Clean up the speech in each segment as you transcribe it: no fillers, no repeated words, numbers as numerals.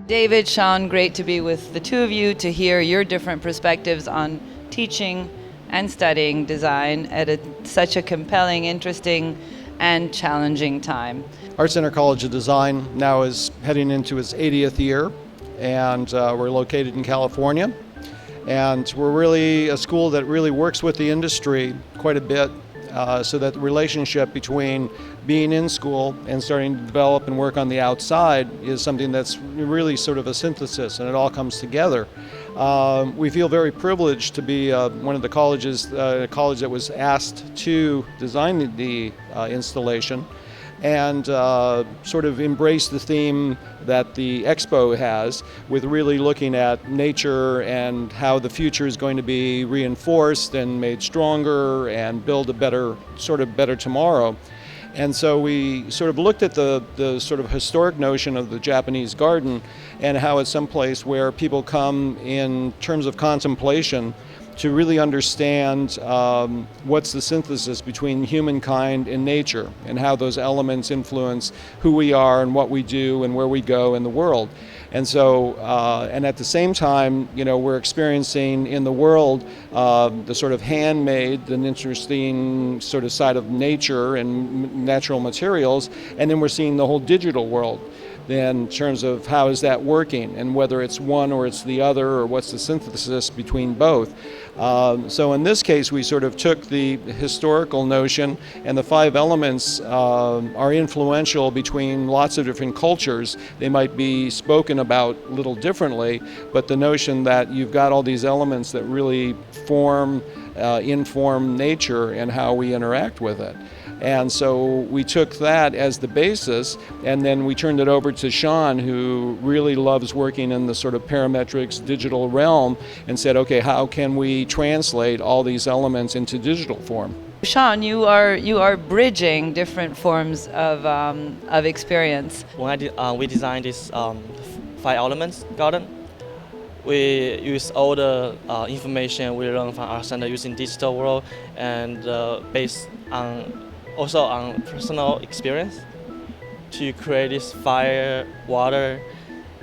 David, Sean, great to be with the two of you to hear your different perspectives on teaching and studying design at such a compelling, interesting, and challenging time. Art Center College of Design now is heading into its 80th year, and we're located in California. And we're really a school that really works with the industry quite a bit, so that the relationship between being in school and starting to develop and work on the outside is something that's really sort of a synthesis, and it all comes together. We feel very privileged to be one of the colleges, a college that was asked to design the installation and sort of embrace the theme that the expo has, with really looking at nature and how the future is going to be reinforced and made stronger and build a better tomorrow. And so we sort of looked at the sort of historic notion of the Japanese garden and how it's someplace where people come in terms of contemplation to really understand what's the synthesis between humankind and nature, and how those elements influence who we are and what we do and where we go in the world. And so, and at the same time, we're experiencing in the world the sort of handmade and interesting sort of side of nature and natural materials, and then we're seeing the whole digital world in terms of how is that working, and whether it's one or it's the other, or what's the synthesis between both. So in this case, we sort of took the historical notion, and the five elements are influential between lots of different cultures. They might be spoken about a little differently, but the notion that you've got all these elements that really inform nature and how we interact with it. And so we took that as the basis, and then we turned it over to Sean, who really loves working in the sort of parametrics digital realm, and said, okay, how can we translate all these elements into digital form? Sean, you are bridging different forms of experience. When we designed this 5 elements garden, we use all the information we learned from Art Center using digital world, and based also on personal experience, to create this fire, water,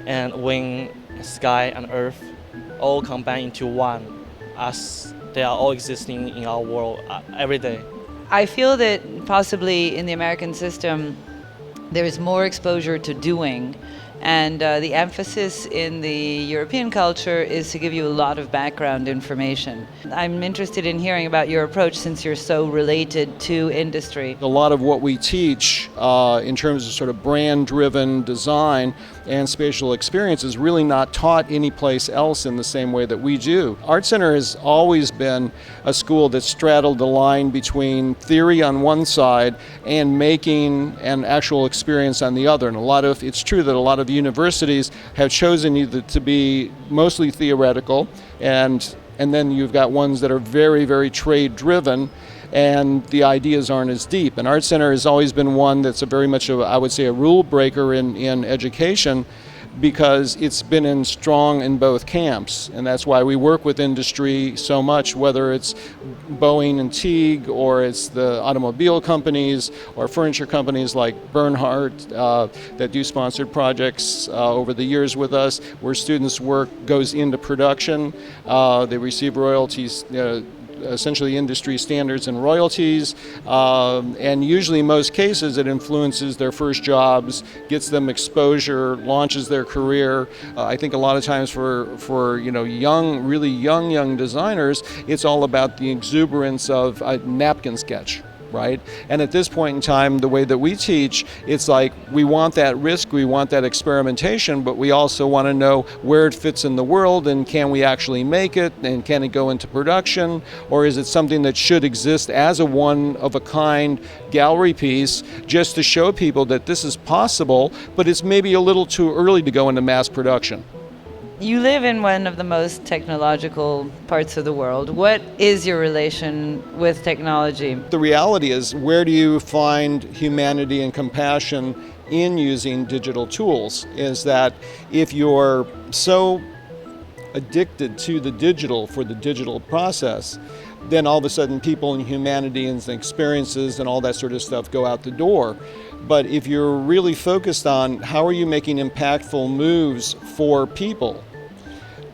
and wind, sky, and earth all combined into one, as they are all existing in our world every day. I feel that possibly in the American system there is more exposure to doing, and the emphasis in the European culture is to give you a lot of background information. I'm interested in hearing about your approach, since you're so related to industry. A lot of what we teach in terms of sort of brand-driven design and spatial experience is really not taught anyplace else in the same way that we do. Art Center has always been a school that straddled the line between theory on one side and making an actual experience on the other. And it's true that a lot of universities have chosen either to be mostly theoretical, and then you've got ones that are very, very trade-driven, and the ideas aren't as deep. And Art Center has always been one that's very much, I would say, a rule breaker in education, because it's been strong in both camps. And that's why we work with industry so much, whether it's Boeing and Teague, or it's the automobile companies or furniture companies like Bernhardt that do sponsored projects over the years with us, where students' work goes into production. They receive royalties, essentially industry standards and royalties, and usually in most cases it influences their first jobs, gets them exposure, launches their career. I think a lot of times for really young designers, it's all about the exuberance of a napkin sketch. Right? And at this point in time, the way that we teach, it's like we want that risk, we want that experimentation, but we also want to know where it fits in the world, and can we actually make it, and can it go into production, or is it something that should exist as a one-of-a-kind gallery piece just to show people that this is possible, but it's maybe a little too early to go into mass production. You live in one of the most technological parts of the world. What is your relation with technology? The reality is, where do you find humanity and compassion in using digital tools? Is that if you're so addicted to the digital for the digital process, then all of a sudden people and humanity and experiences and all that sort of stuff go out the door. But if you're really focused on how are you making impactful moves for people,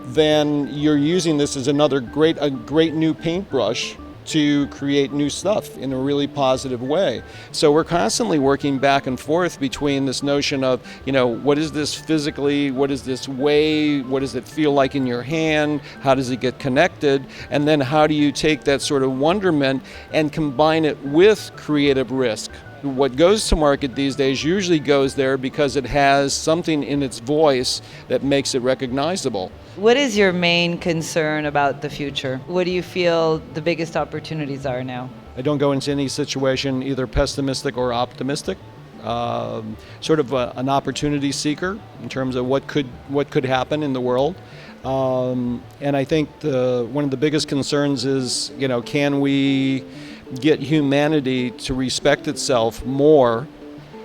then you're using this as a great new paintbrush to create new stuff in a really positive way. So we're constantly working back and forth between this notion of, what is this physically, what is this weigh, what does it feel like in your hand, how does it get connected, and then how do you take that sort of wonderment and combine it with creative risk. What goes to market these days usually goes there because it has something in its voice that makes it recognizable. What is your main concern about the future? What do you feel the biggest opportunities are now? I don't go into any situation either pessimistic or optimistic. Sort of an opportunity seeker in terms of what could happen in the world. And I think one of the biggest concerns is, can we get humanity to respect itself more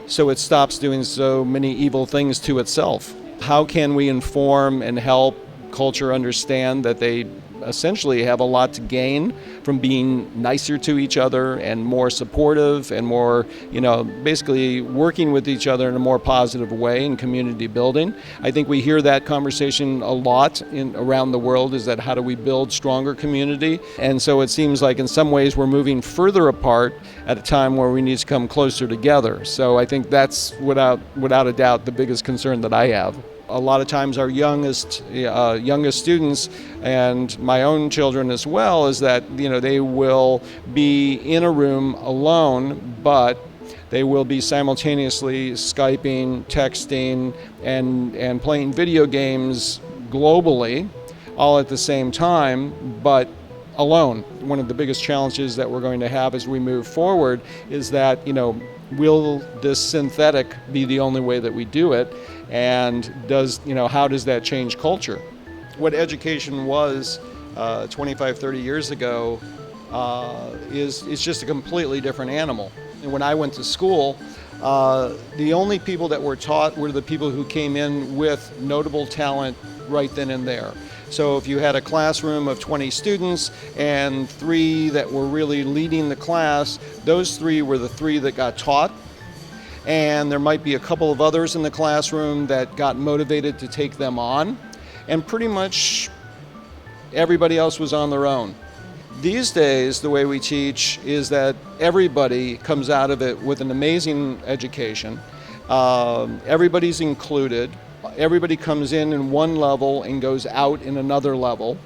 so it stops doing so many evil things to itself? How can we inform and help culture understand that they essentially have a lot to gain from being nicer to each other and more supportive and more, basically working with each other in a more positive way in community building? I think we hear that conversation a lot around the world, is that how do we build stronger community? And so it seems like in some ways we're moving further apart at a time where we need to come closer together. So I think that's without a doubt the biggest concern that I have. A lot of times our youngest students, and my own children as well, is that they will be in a room alone, but they will be simultaneously Skyping, texting, and playing video games globally, all at the same time, but alone. One of the biggest challenges that we're going to have as we move forward is that, will this synthetic be the only way that we do it? And how does that change culture? What education was 25, 30 years ago is just a completely different animal. And when I went to school, the only people that were taught were the people who came in with notable talent right then and there. So if you had a classroom of 20 students and 3 that were really leading the class, those 3 were the 3 that got taught. And there might be a couple of others in the classroom that got motivated to take them on. And pretty much everybody else was on their own. These days, the way we teach is that everybody comes out of it with an amazing education. Everybody's included. Everybody comes in one level and goes out in another level.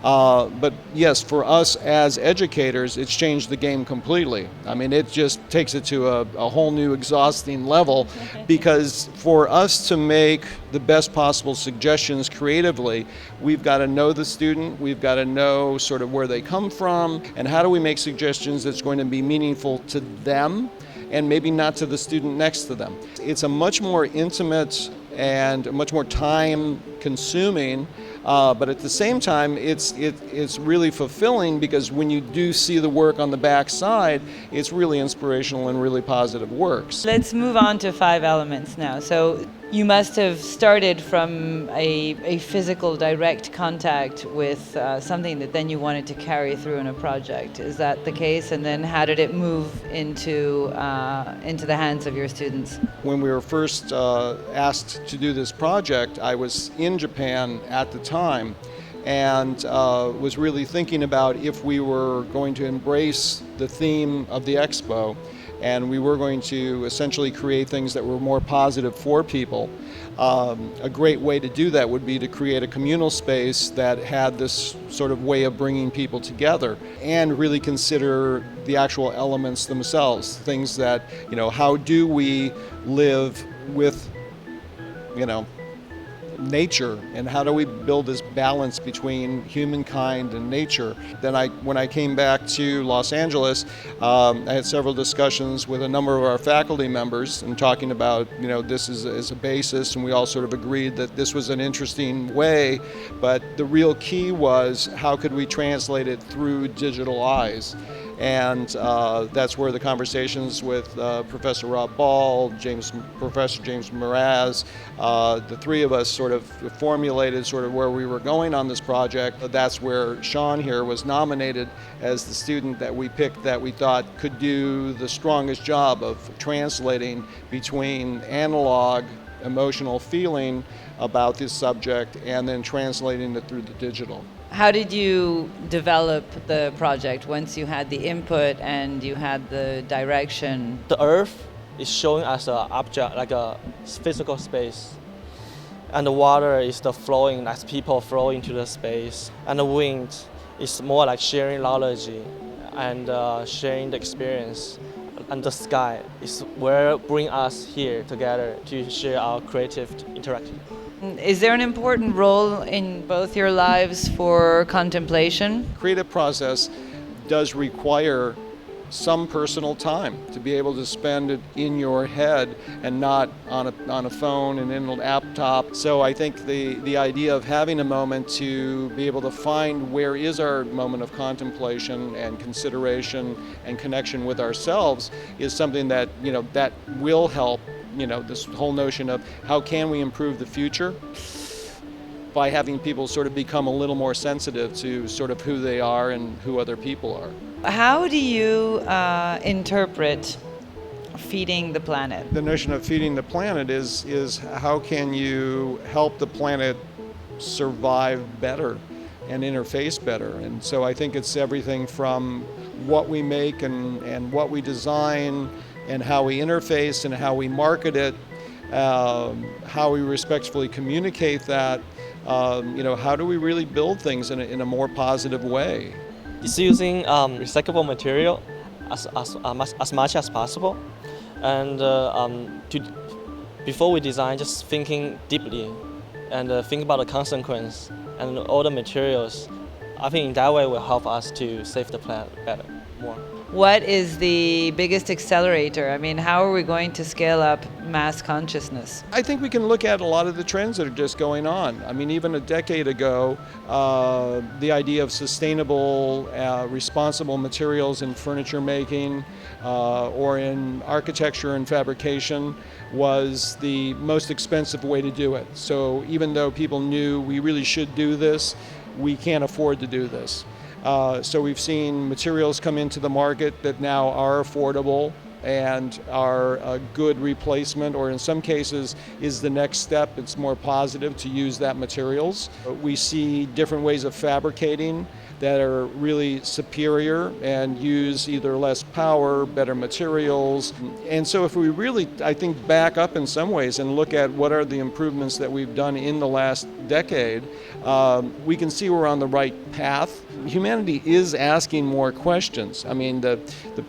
But yes, for us as educators, it's changed the game completely. I mean, it just takes it to a whole new exhausting level, because for us to make the best possible suggestions creatively, we've got to know the student, we've got to know sort of where they come from, and how do we make suggestions that's going to be meaningful to them and maybe not to the student next to them. It's a much more intimate and much more time-consuming, but at the same time, it's really fulfilling, because when you do see the work on the back side, it's really inspirational and really positive works. Let's move on to 5 elements now. So you must have started from a physical direct contact with something that then you wanted to carry through in a project. Is that the case? And then how did it move into the hands of your students? When we were first asked to do this project, I was in Japan at the time, and was really thinking about if we were going to embrace the theme of the expo, and we were going to essentially create things that were more positive for people. A great way to do that would be to create a communal space that had this sort of way of bringing people together, and really consider the actual elements themselves, things that, how do we live with, nature, and how do we build this balance between humankind and nature. Then when I came back to Los Angeles, I had several discussions with a number of our faculty members and talking about, this as a basis, and we all sort of agreed that this was an interesting way, but the real key was how could we translate it through digital eyes. And that's where the conversations with Professor Rob Ball, Professor James Mraz, the three of us sort of formulated sort of where we were going on this project. That's where Sean here was nominated as the student that we picked that we thought could do the strongest job of translating between analog emotional feeling about this subject and then translating it through the digital. How did you develop the project once you had the input and you had the direction? The Earth is showing as an object, like a physical space. And the water is the flowing, as people flow into the space. And the wind is more like sharing knowledge and sharing the experience. And the sky is where bring us here together to share our creative interaction. Is there an important role in both your lives for contemplation? Creative process does require some personal time to be able to spend it in your head and not on a phone and in a laptop. So I think the idea of having a moment to be able to find where is our moment of contemplation and consideration and connection with ourselves is something that, that will help, this whole notion of how can we improve the future by having people sort of become a little more sensitive to sort of who they are and who other people are. How do you interpret feeding the planet? The notion of feeding the planet is how can you help the planet survive better and interface better? And so I think it's everything from what we make and what we design and how we interface and how we market it, how we respectfully communicate that. How do we really build things in a more positive way? It's using recyclable material as much as possible, and before we design, just thinking deeply and think about the consequence and all the materials. I think in that way will help us to save the planet better, more. What is the biggest accelerator? I mean, how are we going to scale up mass consciousness? I think we can look at a lot of the trends that are just going on. I mean, even a decade ago, the idea of sustainable, responsible materials in furniture making or in architecture and fabrication was the most expensive way to do it. So even though people knew we really should do this, we can't afford to do this. So we've seen materials come into the market that now are affordable and are a good replacement, or in some cases is the next step. It's more positive to use that materials. We see different ways of fabricating that are really superior and use either less power, better materials. And so if we really, I think, back up in some ways and look at what are the improvements that we've done in the last decade, we can see we're on the right path. Humanity is asking more questions. I mean, the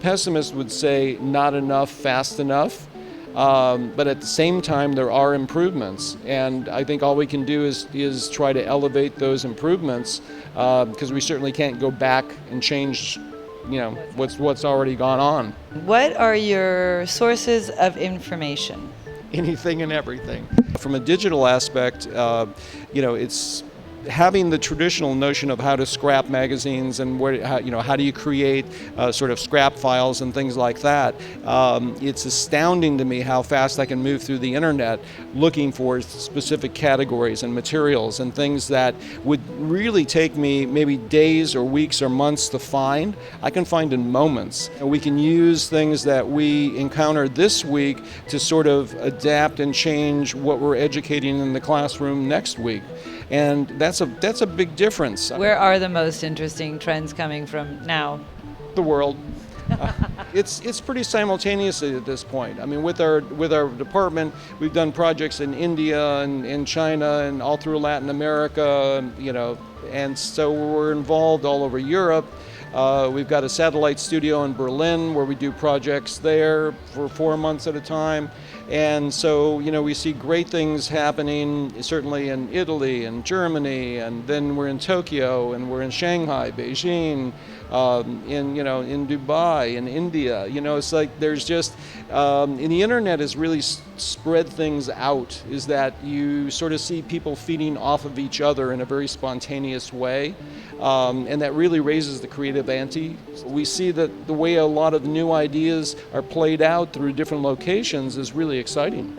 pessimist would say not enough, fast enough. But at the same time, there are improvements, and I think all we can do is try to elevate those improvements, because we certainly can't go back and change, what's already gone on. What are your sources of information? Anything and everything. From a digital aspect, it's having the traditional notion of how to scrap magazines and how do you create sort of scrap files and things like that. It's astounding to me how fast I can move through the internet looking for specific categories and materials and things that would really take me maybe days or weeks or months to find. I can find in moments. And we can use things that we encountered this week to sort of adapt and change what we're educating in the classroom next week. And that's a big difference. Where are the most interesting trends coming from now? The world. It's pretty simultaneously at this point. I mean, with our department, we've done projects in India and in China and all through Latin America, and so we're involved all over Europe. We've got a satellite studio in Berlin where we do projects there for 4 months at a time. And so, we see great things happening, certainly in Italy and Germany, and then we're in Tokyo, and we're in Shanghai, Beijing, in Dubai, in India. It's like there's just, and the internet has really spread things out, is that you sort of see people feeding off of each other in a very spontaneous way. And that really raises the creative of ante. We see that the way a lot of new ideas are played out through different locations is really exciting.